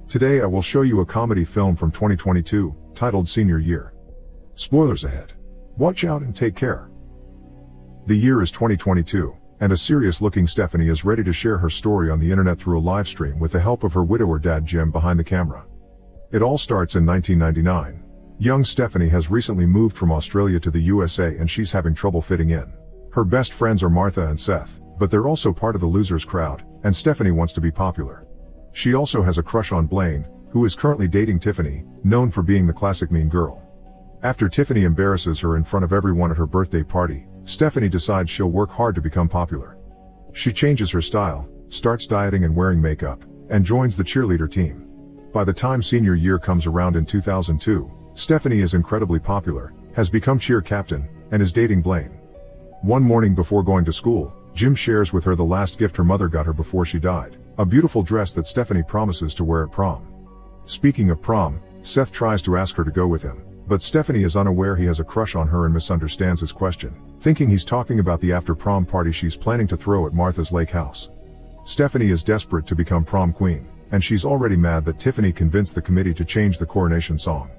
Today I will show you a comedy film from 2022, titled Senior Year. Spoilers ahead. Watch out and take care. The year is 2022, and a serious-looking Stephanie is ready to share her story on the internet through a live stream with the help of her widower dad Jim behind the camera. It all starts in 1999. Young Stephanie has recently moved from Australia to the USA and she's having trouble fitting in. Her best friends are Martha and Seth, but they're also part of the losers crowd, and Stephanie wants to be popular. She also has a crush on Blaine, who is currently dating Tiffany, known for being the classic mean girl. After Tiffany embarrasses her in front of everyone at her birthday party, Stephanie decides she'll work hard to become popular. She changes her style, starts dieting and wearing makeup, and joins the cheerleader team. By the time senior year comes around in 2002, Stephanie is incredibly popular, has become cheer captain, and is dating Blaine. One morning before going to school, Jim shares with her the last gift her mother got her before she died, a beautiful dress that Stephanie promises to wear at prom. Speaking of prom, Seth tries to ask her to go with him, but Stephanie is unaware he has a crush on her and misunderstands his question, thinking he's talking about the after-prom party she's planning to throw at Martha's lake house. Stephanie is desperate to become prom queen, and she's already mad that Tiffany convinced the committee to change the coronation song.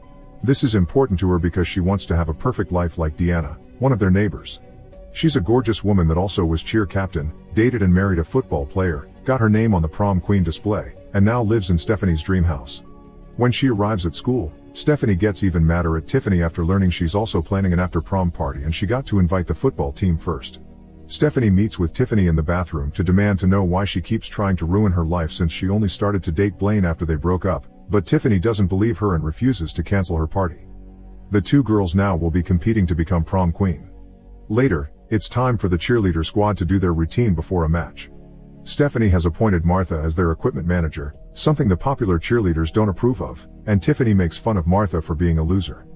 This is important to her because she wants to have a perfect life like Deanna, one of their neighbors. She's a gorgeous woman that also was cheer captain, dated and married a football player, got her name on the prom queen display, and now lives in Stephanie's dream house. When she arrives at school, Stephanie gets even madder at Tiffany after learning she's also planning an after-prom party and she got to invite the football team first. Stephanie meets with Tiffany in the bathroom to demand to know why she keeps trying to ruin her life since she only started to date Blaine after they broke up, but Tiffany doesn't believe her and refuses to cancel her party. The two girls now will be competing to become prom queen. Later, it's time for the cheerleader squad to do their routine before a match. Stephanie has appointed Martha as their equipment manager, something the popular cheerleaders don't approve of, and Tiffany makes fun of Martha for being a loser.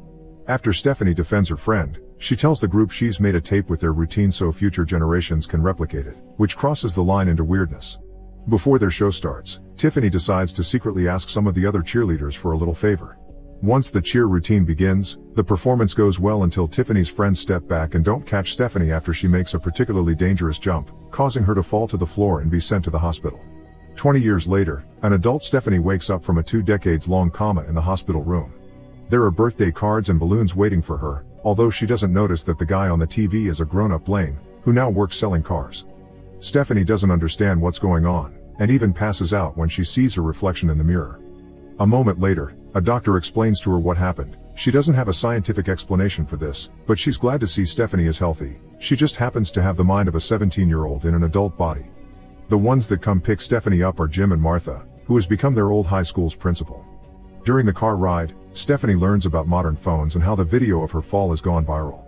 After Stephanie defends her friend, she tells the group she's made a tape with their routine so future generations can replicate it, which crosses the line into weirdness. Before their show starts, Tiffany decides to secretly ask some of the other cheerleaders for a little favor. Once the cheer routine begins, the performance goes well until Tiffany's friends step back and don't catch Stephanie after she makes a particularly dangerous jump, causing her to fall to the floor and be sent to the hospital. 20 years later, an adult Stephanie wakes up from a 2-decades-long coma in the hospital room. There are birthday cards and balloons waiting for her, although she doesn't notice that the guy on the TV is a grown-up Blaine, who now works selling cars. Stephanie doesn't understand what's going on, and even passes out when she sees her reflection in the mirror. A moment later, a doctor explains to her what happened. She doesn't have a scientific explanation for this, but she's glad to see Stephanie is healthy. She just happens to have the mind of a 17-year-old in an adult body. The ones that come pick Stephanie up are Jim and Martha, who has become their old high school's principal. During the car ride, Stephanie learns about modern phones and how the video of her fall has gone viral.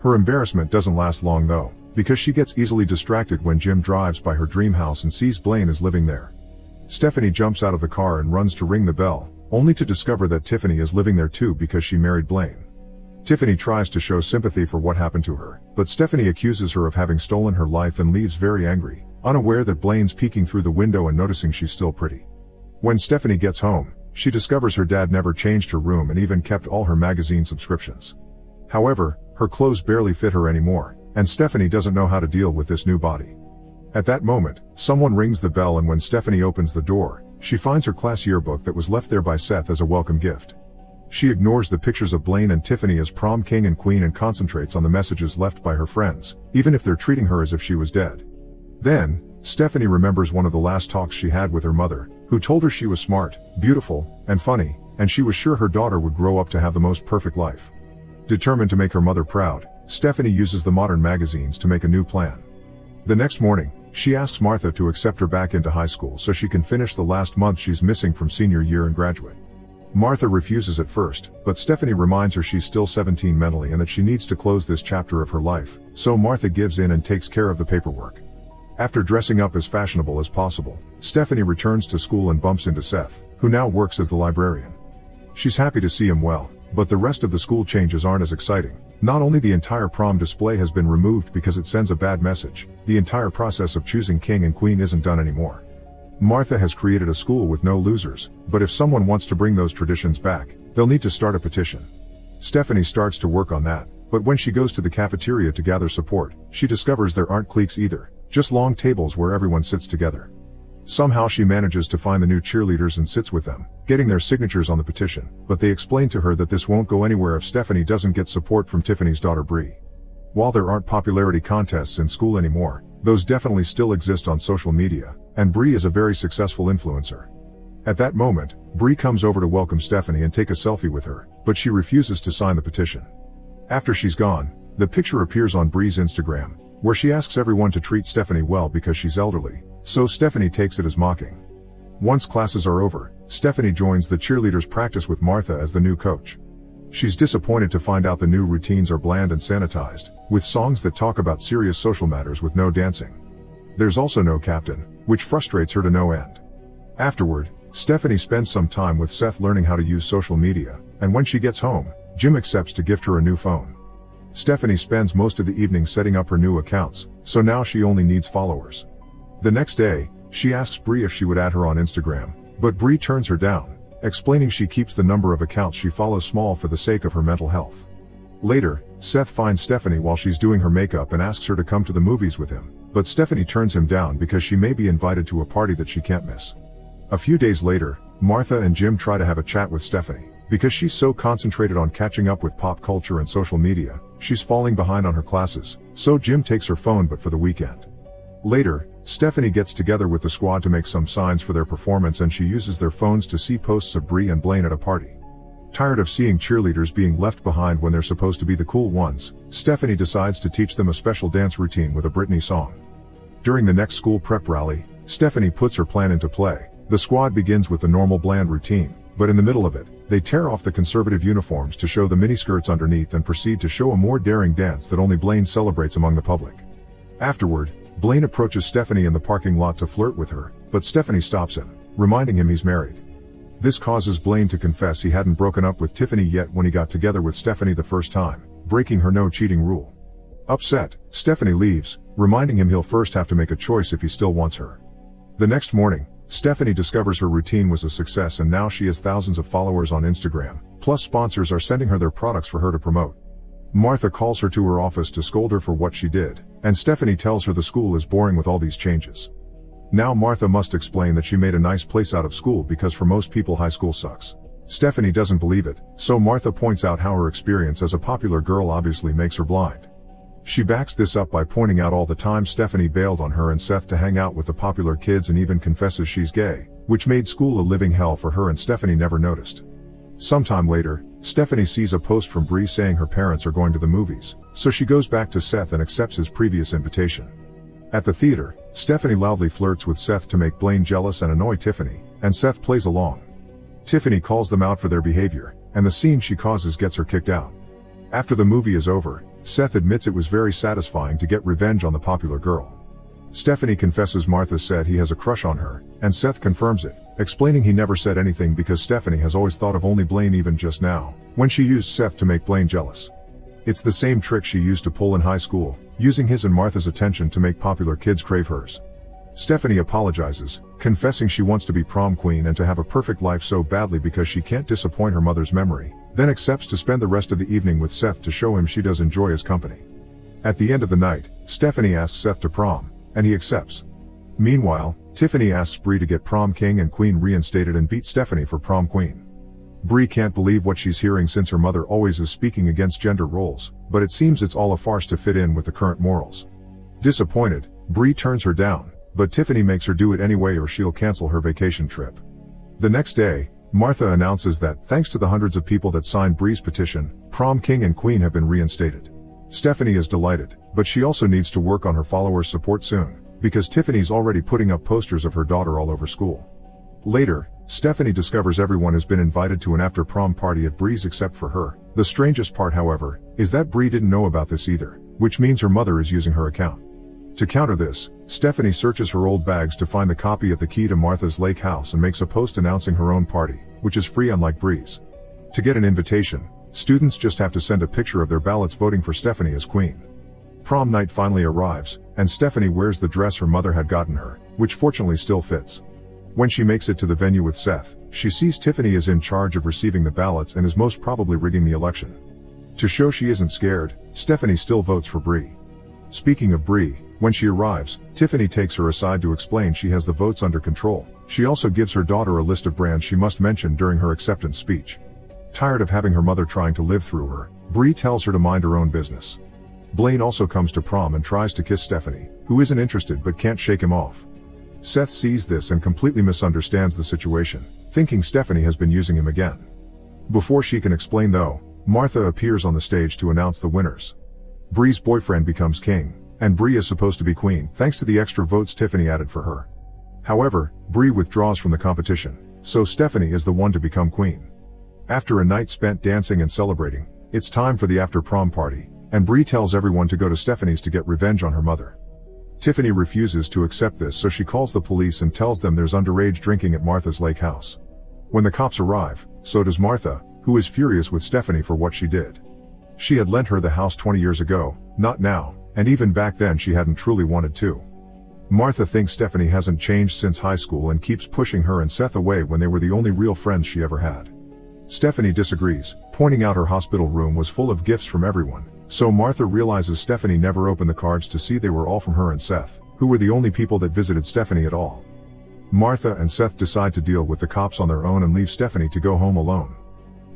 Her embarrassment doesn't last long though, because she gets easily distracted when Jim drives by her dream house and sees Blaine is living there. Stephanie jumps out of the car and runs to ring the bell, only to discover that Tiffany is living there too because she married Blaine. Tiffany tries to show sympathy for what happened to her, but Stephanie accuses her of having stolen her life and leaves very angry, unaware that Blaine's peeking through the window and noticing she's still pretty. When Stephanie gets home, she discovers her dad never changed her room and even kept all her magazine subscriptions. However, her clothes barely fit her anymore, and Stephanie doesn't know how to deal with this new body. At that moment, someone rings the bell and when Stephanie opens the door, she finds her class yearbook that was left there by Seth as a welcome gift. She ignores the pictures of Blaine and Tiffany as prom king and queen and concentrates on the messages left by her friends, even if they're treating her as if she was dead. Then, Stephanie remembers one of the last talks she had with her mother, who told her she was smart, beautiful, and funny, and she was sure her daughter would grow up to have the most perfect life. Determined to make her mother proud, Stephanie uses the modern magazines to make a new plan. The next morning, she asks Martha to accept her back into high school so she can finish the last month she's missing from senior year and graduate. Martha refuses at first, but Stephanie reminds her she's still 17 mentally and that she needs to close this chapter of her life, so Martha gives in and takes care of the paperwork. After dressing up as fashionable as possible, Stephanie returns to school and bumps into Seth, who now works as the librarian. She's happy to see him well, but the rest of the school changes aren't as exciting. Not only the entire prom display has been removed because it sends a bad message, the entire process of choosing king and queen isn't done anymore. Martha has created a school with no losers, but if someone wants to bring those traditions back, they'll need to start a petition. Stephanie starts to work on that, but when she goes to the cafeteria to gather support, she discovers there aren't cliques either, just long tables where everyone sits together. Somehow she manages to find the new cheerleaders and sits with them, getting their signatures on the petition, but they explain to her that this won't go anywhere if Stephanie doesn't get support from Tiffany's daughter Bree. While there aren't popularity contests in school anymore, those definitely still exist on social media, and Bree is a very successful influencer. At that moment, Bree comes over to welcome Stephanie and take a selfie with her, but she refuses to sign the petition. After she's gone, the picture appears on Bree's Instagram, where she asks everyone to treat Stephanie well because she's elderly, so Stephanie takes it as mocking. Once classes are over, Stephanie joins the cheerleaders' practice with Martha as the new coach. She's disappointed to find out the new routines are bland and sanitized, with songs that talk about serious social matters with no dancing. There's also no captain, which frustrates her to no end. Afterward, Stephanie spends some time with Seth learning how to use social media, and when she gets home, Jim accepts to gift her a new phone. Stephanie spends most of the evening setting up her new accounts, so now she only needs followers. The next day, she asks Bree if she would add her on Instagram, but Bree turns her down, explaining she keeps the number of accounts she follows small for the sake of her mental health. Later, Seth finds Stephanie while she's doing her makeup and asks her to come to the movies with him, but Stephanie turns him down because she may be invited to a party that she can't miss. A few days later, Martha and Jim try to have a chat with Stephanie. Because she's so concentrated on catching up with pop culture and social media, she's falling behind on her classes, so Jim takes her phone but for the weekend. Later, Stephanie gets together with the squad to make some signs for their performance and she uses their phones to see posts of Bree and Blaine at a party. Tired of seeing cheerleaders being left behind when they're supposed to be the cool ones, Stephanie decides to teach them a special dance routine with a Britney song. During the next school prep rally, Stephanie puts her plan into play. The squad begins with the normal bland routine, but in the middle of it, they tear off the conservative uniforms to show the miniskirts underneath and proceed to show a more daring dance that only Blaine celebrates among the public. Afterward, Blaine approaches Stephanie in the parking lot to flirt with her, but Stephanie stops him, reminding him he's married. This causes Blaine to confess he hadn't broken up with Tiffany yet when he got together with Stephanie the first time, breaking her no cheating rule. Upset, Stephanie leaves, reminding him he'll first have to make a choice if he still wants her. The next morning, Stephanie discovers her routine was a success and now she has thousands of followers on Instagram, plus sponsors are sending her their products for her to promote. Martha calls her to her office to scold her for what she did, and Stephanie tells her the school is boring with all these changes. Now Martha must explain that she made a nice place out of school because for most people high school sucks. Stephanie doesn't believe it, so Martha points out how her experience as a popular girl obviously makes her blind. She backs this up by pointing out all the time Stephanie bailed on her and Seth to hang out with the popular kids and even confesses she's gay, which made school a living hell for her and Stephanie never noticed. Sometime later, Stephanie sees a post from Bree saying her parents are going to the movies, so she goes back to Seth and accepts his previous invitation. At the theater, Stephanie loudly flirts with Seth to make Blaine jealous and annoy Tiffany, and Seth plays along. Tiffany calls them out for their behavior, and the scene she causes gets her kicked out. After the movie is over, Seth admits it was very satisfying to get revenge on the popular girl. Stephanie confesses Martha said he has a crush on her, and Seth confirms it, explaining he never said anything because Stephanie has always thought of only Blaine even just now, when she used Seth to make Blaine jealous. It's the same trick she used to pull in high school, using his and Martha's attention to make popular kids crave hers. Stephanie apologizes, confessing she wants to be prom queen and to have a perfect life so badly because she can't disappoint her mother's memory, then accepts to spend the rest of the evening with Seth to show him she does enjoy his company. At the end of the night, Stephanie asks Seth to prom, and he accepts. Meanwhile, Tiffany asks Bree to get prom king and queen reinstated and beat Stephanie for prom queen. Bree can't believe what she's hearing since her mother always is speaking against gender roles, but it seems it's all a farce to fit in with the current morals. Disappointed, Bree turns her down, but Tiffany makes her do it anyway or she'll cancel her vacation trip. The next day, Martha announces that, thanks to the hundreds of people that signed Bree's petition, prom king and queen have been reinstated. Stephanie is delighted, but she also needs to work on her followers' support soon, because Tiffany's already putting up posters of her daughter all over school. Later, Stephanie discovers everyone has been invited to an after-prom party at Bree's except for her. The strangest part, however, is that Bree didn't know about this either, which means her mother is using her account. To counter this, Stephanie searches her old bags to find the copy of the key to Martha's lake house and makes a post announcing her own party, which is free unlike Bree's. To get an invitation, students just have to send a picture of their ballots voting for Stephanie as queen. Prom night finally arrives, and Stephanie wears the dress her mother had gotten her, which fortunately still fits. When she makes it to the venue with Seth, she sees Tiffany is in charge of receiving the ballots and is most probably rigging the election. To show she isn't scared, Stephanie still votes for Bree. Speaking of Bree, When she arrives, Tiffany takes her aside to explain she has the votes under control. She also gives her daughter a list of brands she must mention during her acceptance speech. Tired of having her mother trying to live through her, Bree tells her to mind her own business. Blaine also comes to prom and tries to kiss Stephanie, who isn't interested but can't shake him off. Seth sees this and completely misunderstands the situation, thinking Stephanie has been using him again. Before she can explain though, Martha appears on the stage to announce the winners. Bree's boyfriend becomes king, and Bree is supposed to be queen, thanks to the extra votes Tiffany added for her. However, Bree withdraws from the competition, so Stephanie is the one to become queen. After a night spent dancing and celebrating, it's time for the after-prom party, and Bree tells everyone to go to Stephanie's to get revenge on her mother. Tiffany refuses to accept this, so she calls the police and tells them there's underage drinking at Martha's lake house. When the cops arrive, so does Martha, who is furious with Stephanie for what she did. She had lent her the house 20 years ago, not now, and even back then she hadn't truly wanted to. Martha thinks Stephanie hasn't changed since high school and keeps pushing her and Seth away when they were the only real friends she ever had. Stephanie disagrees, pointing out her hospital room was full of gifts from everyone, so Martha realizes Stephanie never opened the cards to see they were all from her and Seth, who were the only people that visited Stephanie at all. Martha and Seth decide to deal with the cops on their own and leave Stephanie to go home alone.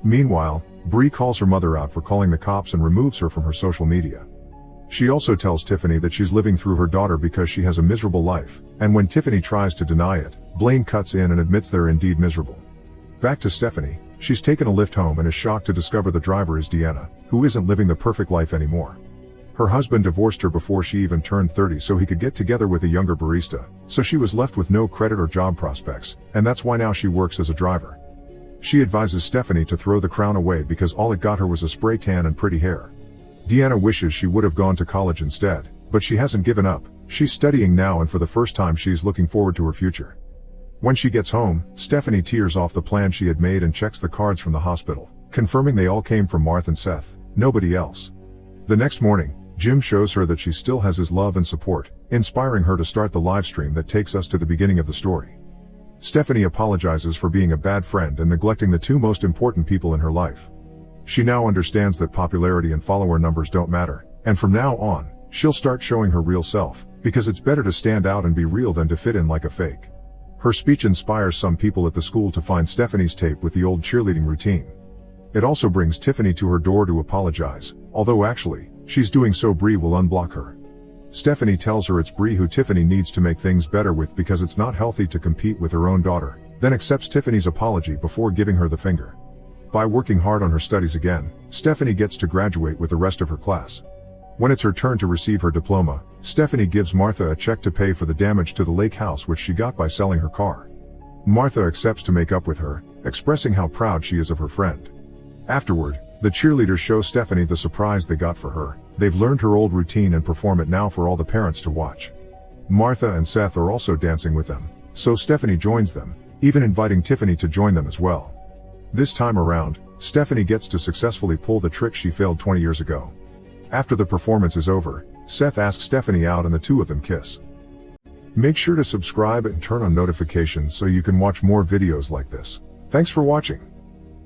Meanwhile, Bree calls her mother out for calling the cops and removes her from her social media. She also tells Tiffany that she's living through her daughter because she has a miserable life, and when Tiffany tries to deny it, Blaine cuts in and admits they're indeed miserable. Back to Stephanie, she's taken a lift home and is shocked to discover the driver is Deanna, who isn't living the perfect life anymore. Her husband divorced her before she even turned 30 so he could get together with a younger barista, so she was left with no credit or job prospects, and that's why now she works as a driver. She advises Stephanie to throw the crown away because all it got her was a spray tan and pretty hair. Deanna wishes she would have gone to college instead, but she hasn't given up. She's studying now and for the first time she's looking forward to her future. When she gets home, Stephanie tears off the plan she had made and checks the cards from the hospital, confirming they all came from Martha and Seth, nobody else. The next morning, Jim shows her that she still has his love and support, inspiring her to start the live stream that takes us to the beginning of the story. Stephanie apologizes for being a bad friend and neglecting the two most important people in her life. She now understands that popularity and follower numbers don't matter, and from now on, she'll start showing her real self, because it's better to stand out and be real than to fit in like a fake. Her speech inspires some people at the school to find Stephanie's tape with the old cheerleading routine. It also brings Tiffany to her door to apologize, although actually, she's doing so Bree will unblock her. Stephanie tells her it's Bree who Tiffany needs to make things better with because it's not healthy to compete with her own daughter, then accepts Tiffany's apology before giving her the finger. By working hard on her studies again, Stephanie gets to graduate with the rest of her class. When it's her turn to receive her diploma, Stephanie gives Martha a check to pay for the damage to the lake house which she got by selling her car. Martha accepts to make up with her, expressing how proud she is of her friend. Afterward, the cheerleaders show Stephanie the surprise they got for her. They've learned her old routine and perform it now for all the parents to watch. Martha and Seth are also dancing with them, so Stephanie joins them, even inviting Tiffany to join them as well. This time around, Stephanie gets to successfully pull the trick she failed 20 years ago. After the performance is over, Seth asks Stephanie out and the two of them kiss. Make sure to subscribe and turn on notifications so you can watch more videos like this. Thanks for watching.